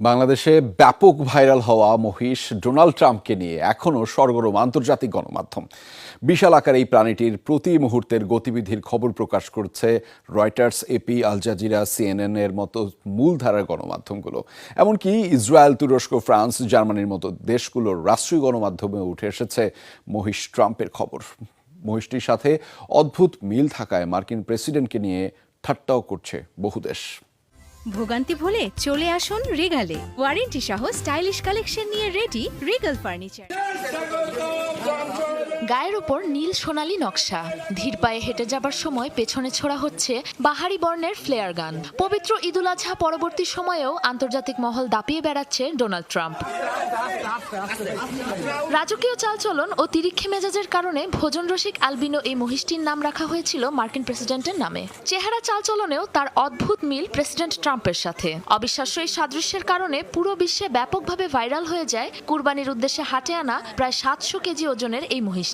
বাংলাদেশে ব্যাপক ভাইরাল হওয়া মহিষ ডোনাল্ড ট্রাম্পকে নিয়ে এখনও সরগরম আন্তর্জাতিক গণমাধ্যম। বিশাল আকার এই প্রাণীটির প্রতি মুহূর্তের গতিবিধির খবর প্রকাশ করছে Reuters, AP, Al Jazeera, CNN এর মতো মূলধারার গণমাধ্যমগুলো। এমনকি ইসরায়েল, তুরস্ক, ফ্রান্স, জার্মানির মতো দেশগুলোর রাষ্ট্রীয় গণমাধ্যমে উঠে এসেছে মহিষ ট্রাম্পের খবর। মহিষটির সাথে অদ্ভুত মিল থাকায় মার্কিন প্রেসিডেন্টকে নিয়ে ঠাট্টাও করছে বহু দেশ। ভোগান্তি ভুলে চলে আসুন রিগালে। ওয়ারেন্টি সহ স্টাইলিশ কালেকশন নিয়ে রেডি রিগাল ফার্নিচার। গায়ের উপর নীল সোনালী নকশা, ধীর পায়ে হেঁটে যাবার সময় পেছনে ছোড়া হচ্ছে বাহারি বর্ণের ফ্লেয়ার গান। পবিত্র ঈদুল আজহা পরবর্তী সময়েও আন্তর্জাতিক মহল দাপিয়ে বেড়াচ্ছে ডোনাল্ড ট্রাম্প। রাজকীয় চালচলন ও তিরিক্ষে মেজাজের কারণে ভোজন রসিক আলবিনো এই মহিষটির নাম রাখা হয়েছিল মার্কিন প্রেসিডেন্টের নামে। চেহারা চালচলনেও তার অদ্ভুত মিল প্রেসিডেন্ট ট্রাম্পের সাথে। অবিশ্বাস্য এই সাদৃশ্যের কারণে পুরো বিশ্বে ব্যাপকভাবে ভাইরাল হয়ে যায় কুরবানির উদ্দেশ্যে হাটে আনা প্রায় 700 কেজি ওজনের এই মহিষটি।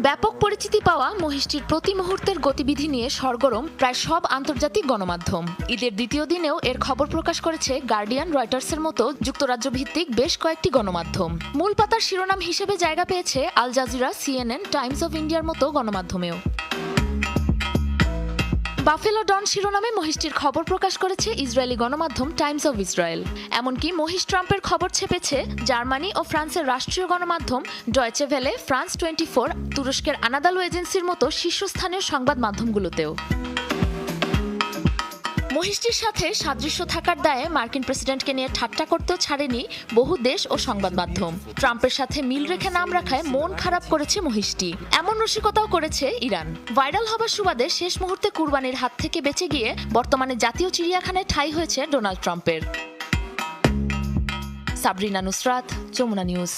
ব্যাপক পরিচিতি পাওয়া মহিষটির প্রতি মুহূর্তের গতিবিধি নিয়ে সরগরম প্রায় সব আন্তর্জাতিক গণমাধ্যম। ঈদের দ্বিতীয় দিনেও এর খবর প্রকাশ করেছে গার্ডিয়ান, রয়টার্সের মতো যুক্তরাজ্য ভিত্তিক বেশ কয়েকটি গণমাধ্যম। মূল পাতার শিরোনাম হিসেবে জায়গা পেয়েছে Al Jazeera, CNN, Times of ইন্ডিয়ার মতো গণমাধ্যমেও। বাফেলো ডন শিরোনামে মহিষটির খবর প্রকাশ করেছে ইসরায়েলি গণমাধ্যম টাইমস অফ ইসরায়েল। এমনকি মহিষ ট্রাম্পের খবর ছেপেছে জার্মানি ও ফ্রান্সের রাষ্ট্রীয় গণমাধ্যম ডয়চে ভেলে, ফ্রান্স 24, তুরস্কের আনাদালু এজেন্সির মতো শীর্ষস্থানীয় সংবাদ মাধ্যমগুলোতেও। মহিষটির সাথে সাদৃশ্য থাকার দায়ে মার্কিন প্রেসিডেন্টকে নিয়ে ঠাট্টা করতেও ছাড়েনি বহু দেশ ও সংবাদ মাধ্যম। ট্রাম্পের সাথে মিল রেখে নাম রাখায় মন খারাপ করেছে মহিষটি। এমন রসিকতাও করেছে ইরান। ভাইরাল হবার সুবাদে শেষ মুহূর্তে কুরবানির হাত থেকে বেঁচে গিয়ে বর্তমানে জাতীয় চিড়িয়াখানায় ঠাঁই হয়েছে ডোনাল্ড ট্রাম্পের। সাবরিনা নুসরাত, যমুনা নিউজ।